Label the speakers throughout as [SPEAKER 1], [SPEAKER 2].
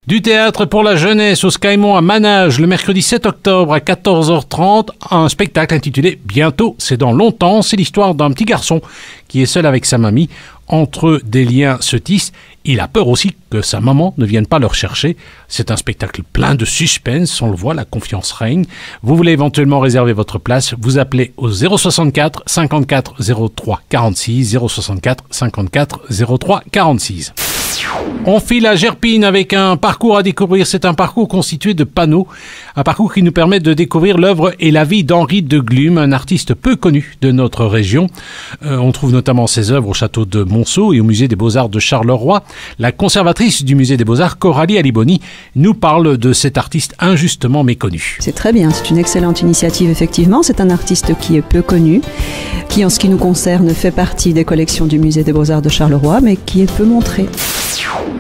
[SPEAKER 1] Du théâtre pour la jeunesse au Sky-Mont à Manage le mercredi 7 octobre à 14h30, un spectacle intitulé « Bientôt, c'est dans longtemps ». C'est l'histoire d'un petit garçon qui est seul avec sa mamie. Entre eux, des liens se tissent. Il a peur aussi que sa maman ne vienne pas le rechercher. C'est un spectacle plein de suspense, on le voit, la confiance règne. Vous voulez éventuellement réserver votre place, vous appelez au 064 54 03 46, 064 54 03 46. On file à Gerpine avec un parcours à découvrir. C'est un parcours constitué de panneaux, un parcours qui nous permet de découvrir l'œuvre et la vie d'Henri de Glume, un artiste peu connu de notre région. On trouve notamment ses œuvres au château de Monceau et au musée des Beaux-Arts de Charleroi. La conservatrice du musée des Beaux-Arts, Coralie Aliboni, nous parle de cet artiste injustement méconnu.
[SPEAKER 2] C'est très bien, c'est une excellente initiative effectivement. C'est un artiste qui est peu connu, qui en ce qui nous concerne fait partie des collections du musée des Beaux-Arts de Charleroi, mais qui est peu montré.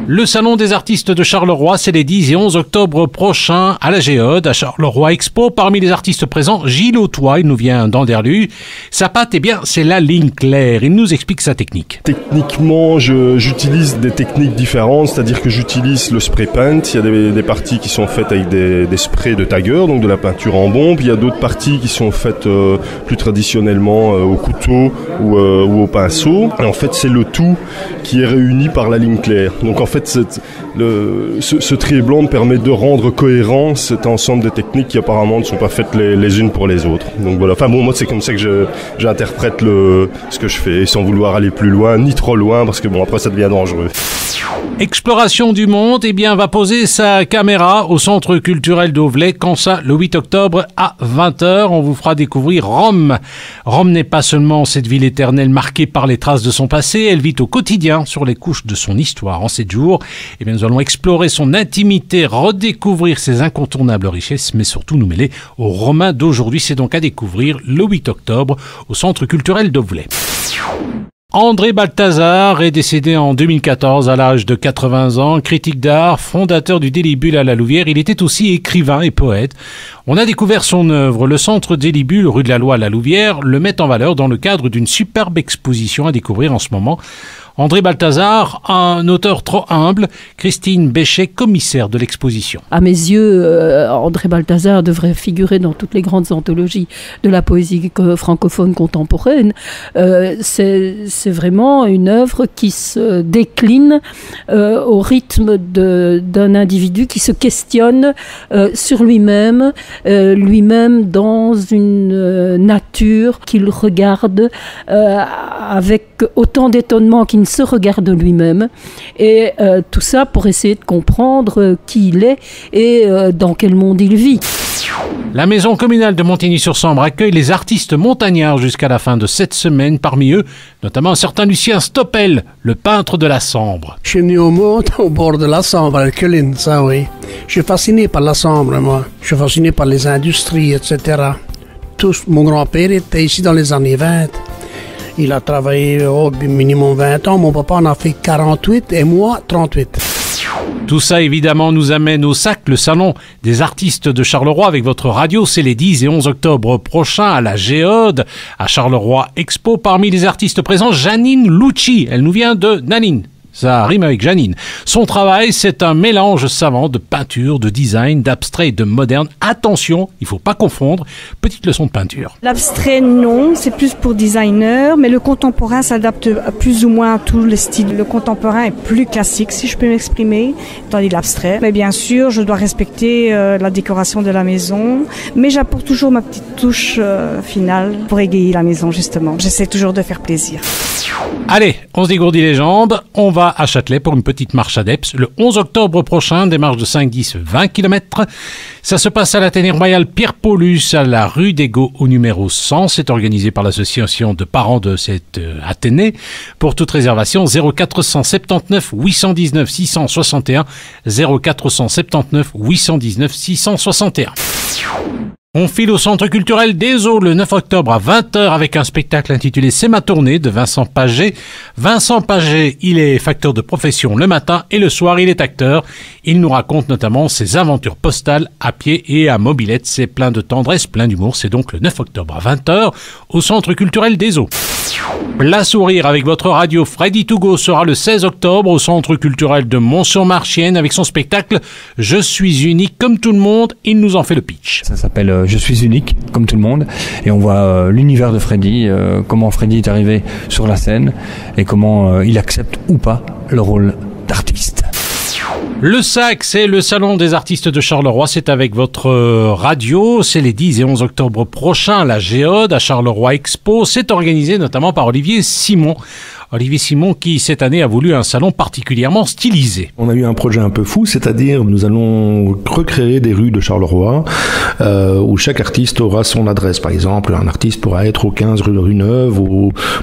[SPEAKER 1] Le Salon des artistes de Charleroi, c'est les 10 et 11 octobre prochains à la Géode, à Charleroi Expo. Parmi les artistes présents, Gilles Autois, il nous vient d'Anderlu. Sa patte, eh bien, c'est la ligne claire. Il nous explique sa technique.
[SPEAKER 3] Techniquement, j'utilise des techniques différentes, c'est-à-dire que j'utilise le spray paint. Il y a des parties qui sont faites avec des sprays de Tiger, donc de la peinture en bombe. Il y a d'autres parties qui sont faites plus traditionnellement au couteau ou au pinceau. Et en fait, c'est le tout qui est réuni par la ligne claire. Donc en fait, ce trait blanc me permet de rendre cohérent cet ensemble de techniques qui apparemment ne sont pas faites les unes pour les autres. Donc voilà, enfin bon, moi c'est comme ça que j'interprète ce que je fais, sans vouloir aller plus loin, ni trop loin, parce que bon, après ça devient dangereux.
[SPEAKER 1] Exploration du monde, eh bien, va poser sa caméra au Centre culturel d'Auvelais, quand ça, le 8 octobre à 20h. On vous fera découvrir Rome. Rome n'est pas seulement cette ville éternelle marquée par les traces de son passé, elle vit au quotidien sur les couches de son histoire. En 7 jours, eh bien, nous allons explorer son intimité, redécouvrir ses incontournables richesses, mais surtout nous mêler aux Romains d'aujourd'hui. C'est donc à découvrir le 8 octobre au Centre culturel d'Auvelais. André Balthazar est décédé en 2014 à l'âge de 80 ans, critique d'art, fondateur du Délibule à la Louvière. Il était aussi écrivain et poète. On a découvert son œuvre. Le centre Délibule, rue de la Loi à la Louvière, le met en valeur dans le cadre d'une superbe exposition à découvrir en ce moment. André Balthazar, un auteur trop humble, Christine Béchet, commissaire de l'exposition.
[SPEAKER 4] À mes yeux, André Balthazar devrait figurer dans toutes les grandes anthologies de la poésie francophone contemporaine. C'est vraiment une œuvre qui se décline au rythme d'un individu qui se questionne sur lui-même dans une nature qu'il regarde avec autant d'étonnement qu'il ne se regarde lui-même, et tout ça pour essayer de comprendre qui il est et dans quel monde il vit.
[SPEAKER 1] La maison communale de Montigny-sur-Sambre accueille les artistes montagnards jusqu'à la fin de cette semaine. Parmi eux, notamment un certain Lucien Stoppel, le peintre de la Sambre.
[SPEAKER 5] Je suis né au monde, au bord de la Sambre, à Culine, ça oui. Je suis fasciné par la Sambre, moi. Je suis fasciné par les industries, etc. Mon grand-père était ici dans les années 20. Il a travaillé minimum 20 ans. Mon papa en a fait 48 et moi 38.
[SPEAKER 1] Tout ça, évidemment, nous amène au SAC, le salon des artistes de Charleroi avec votre radio. C'est les 10 et 11 octobre prochains à la Géode, à Charleroi Expo. Parmi les artistes présents, Janine Lucci. Elle nous vient de Nanine. Ça rime avec Janine. Son travail, c'est un mélange savant de peinture, de design, d'abstrait et de moderne. Attention, il ne faut pas confondre. Petite leçon de peinture.
[SPEAKER 6] L'abstrait, non, c'est plus pour designer, mais le contemporain s'adapte plus ou moins à tous les styles. Le contemporain est plus classique, si je peux m'exprimer, tandis que l'abstrait. Mais bien sûr, je dois respecter la décoration de la maison, mais j'apporte toujours ma petite touche finale pour égayer la maison, justement. J'essaie toujours de faire plaisir.
[SPEAKER 1] Allez, on se dégourdit les jambes, on va à Châtelet pour une petite marche adepte le 11 octobre prochain, des marches de 5, 10, 20 km. Ça se passe à l'Athénée Royal Pierre Paulus, à la rue d'Ego au numéro 100. C'est organisé par l'association de parents de cette Athénée. Pour toute réservation, 0479 819 661, 0479 819 661. On file au Centre culturel des Eaux le 9 octobre à 20h avec un spectacle intitulé C'est ma tournée de Vincent Paget. Vincent Paget, il est facteur de profession le matin et le soir il est acteur. Il nous raconte notamment ses aventures postales à pied et à mobilette. C'est plein de tendresse, plein d'humour. C'est donc le 9 octobre à 20h au Centre culturel des Eaux. Place au rire avec votre radio Freddy To Go sera le 16 octobre au Centre culturel de Mont-sur-Marchienne avec son spectacle Je suis unique comme tout le monde. Il nous en fait le pitch.
[SPEAKER 7] Ça s'appelle Je suis unique comme tout le monde et on voit l'univers de Freddy, comment Freddy est arrivé sur la scène et comment il accepte ou pas le rôle d'artiste.
[SPEAKER 1] Le SAC, c'est le Salon des artistes de Charleroi. C'est avec votre radio. C'est les 10 et 11 octobre prochains à la Géode, à Charleroi Expo. C'est organisé notamment par Olivier Simon. Olivier Simon qui, cette année, a voulu un salon particulièrement stylisé.
[SPEAKER 8] On a eu un projet un peu fou, c'est-à-dire nous allons recréer des rues de Charleroi où chaque artiste aura son adresse. Par exemple, un artiste pourra être au 15 rue Neuve.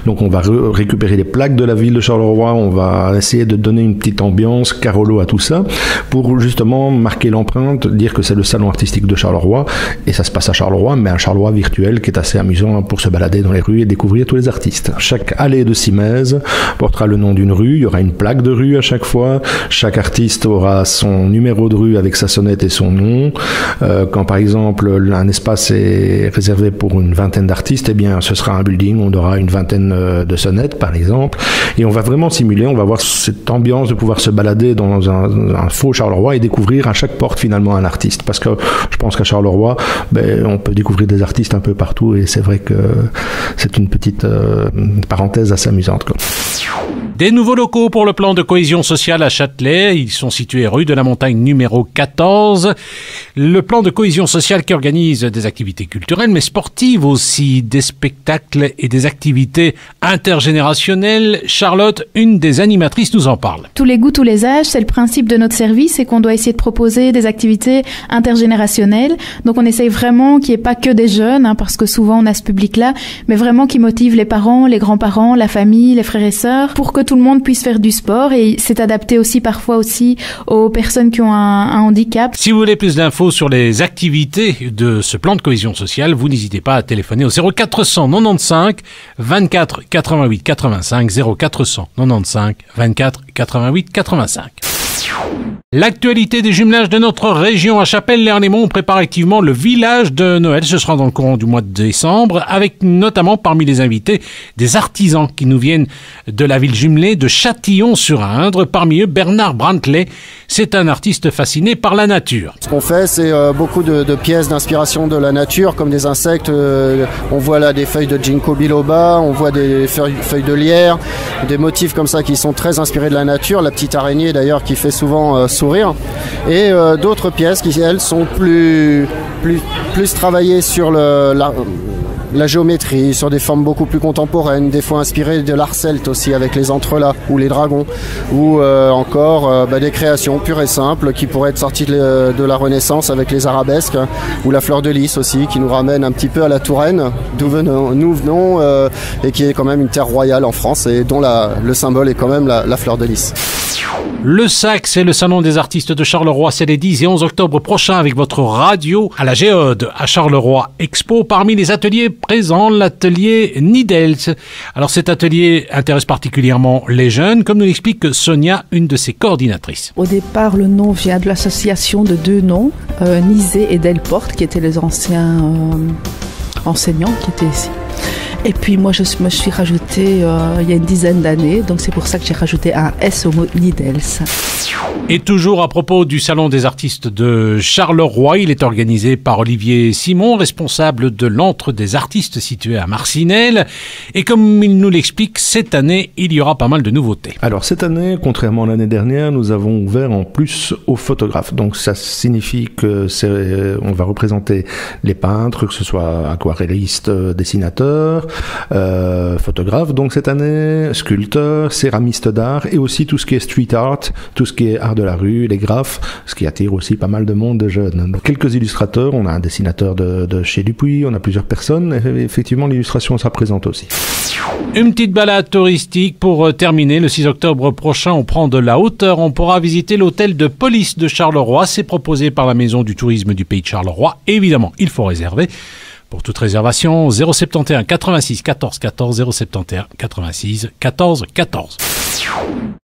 [SPEAKER 8] Donc on va récupérer les plaques de la ville de Charleroi, on va essayer de donner une petite ambiance Carolo à tout ça pour justement marquer l'empreinte, dire que c'est le salon artistique de Charleroi et ça se passe à Charleroi, mais un Charleroi virtuel qui est assez amusant pour se balader dans les rues et découvrir tous les artistes. Chaque allée de Simèze portera le nom d'une rue, il y aura une plaque de rue à chaque fois, chaque artiste aura son numéro de rue avec sa sonnette et son nom. Quand par exemple un espace est réservé pour une vingtaine d'artistes, eh bien ce sera un building, on aura une vingtaine de sonnettes par exemple, et on va vraiment simuler, on va voir cette ambiance de pouvoir se balader dans un faux Charleroi et découvrir à chaque porte finalement un artiste, parce que je pense qu'à Charleroi on peut découvrir des artistes un peu partout et c'est vrai que c'est une petite parenthèse assez amusante quoi.
[SPEAKER 1] Des nouveaux locaux pour le plan de cohésion sociale à Châtelet. Ils sont situés rue de la Montagne numéro 14. Le plan de cohésion sociale qui organise des activités culturelles mais sportives aussi, des spectacles et des activités intergénérationnelles. Charlotte, une des animatrices, nous en parle.
[SPEAKER 9] Tous les goûts, tous les âges, c'est le principe de notre service, c'est qu'on doit essayer de proposer des activités intergénérationnelles. Donc on essaye vraiment qu'il n'y ait pas que des jeunes, parce que souvent on a ce public-là, mais vraiment qui motive les parents, les grands-parents, la famille, les frères et sœurs, pour que tout le monde puisse faire du sport, et c'est adapté aussi parfois aussi aux personnes qui ont un handicap. Si vous voulez plus d'infos sur les activités de ce plan de cohésion sociale, vous n'hésitez pas à téléphoner au 0495 24 88 85 0495 24 88 85. L'actualité des jumelages de notre région à Chapelle-Lernay-Mont prépare activement le village de Noël. Ce sera dans le courant du mois de décembre, avec notamment parmi les invités des artisans qui nous viennent de la ville jumelée de Châtillon-sur-Indre. Parmi eux, Bernard Brantley. C'est un artiste fasciné par la nature.
[SPEAKER 10] Ce qu'on fait, c'est beaucoup de pièces d'inspiration de la nature, comme des insectes. On voit là des feuilles de ginkgo biloba, on voit des feuilles de lierre, des motifs comme ça qui sont très inspirés de la nature. La petite araignée d'ailleurs qui fait souvent sourire. Et d'autres pièces qui, elles, sont plus travaillées sur la géométrie, sur des formes beaucoup plus contemporaines, des fois inspirées de l'art celte aussi avec les entrelacs ou les dragons, ou encore des créations pures et simples qui pourraient être sorties de la Renaissance avec les arabesques, ou la fleur de lys aussi qui nous ramène un petit peu à la Touraine, d'où nous venons, et qui est quand même une terre royale en France et dont le symbole est quand même la fleur de lys.
[SPEAKER 1] Le SAC, c'est le Salon des artistes de Charleroi. C'est les 10 et 11 octobre prochains avec votre radio à la Géode, à Charleroi Expo. Parmi les ateliers présents, l'atelier Nidels. Alors cet atelier intéresse particulièrement les jeunes, comme nous l'explique Sonia, une de ses coordinatrices.
[SPEAKER 11] Au départ, le nom vient de l'association de deux noms, Nizet et Delporte, qui étaient les anciens enseignants qui étaient ici. Et puis moi je me suis rajouté il y a une dizaine d'années, donc c'est pour ça que j'ai rajouté un S au mot Nidels.
[SPEAKER 1] Et toujours à propos du Salon des artistes de Charleroi, il est organisé par Olivier Simon, responsable de l'antre des artistes situé à Marcinelle. Et comme il nous l'explique, cette année, il y aura pas mal de nouveautés.
[SPEAKER 8] Alors cette année, contrairement à l'année dernière, nous avons ouvert en plus aux photographes. Donc ça signifie que on va représenter les peintres, que ce soit aquarellistes, dessinateurs, photographes. Donc cette année, sculpteurs, céramistes d'art et aussi tout ce qui est street art, tout ce qui est art de la rue, les graphes, ce qui attire aussi pas mal de monde de jeunes. Quelques illustrateurs, on a un dessinateur de chez Dupuis, on a plusieurs personnes, et effectivement l'illustration sera présente aussi.
[SPEAKER 1] Une petite balade touristique pour terminer. Le 6 octobre prochain, on prend de la hauteur. On pourra visiter l'hôtel de police de Charleroi. C'est proposé par la Maison du tourisme du pays de Charleroi. Évidemment, il faut réserver. Pour toute réservation, 071 86 14 14 071 86 14 14.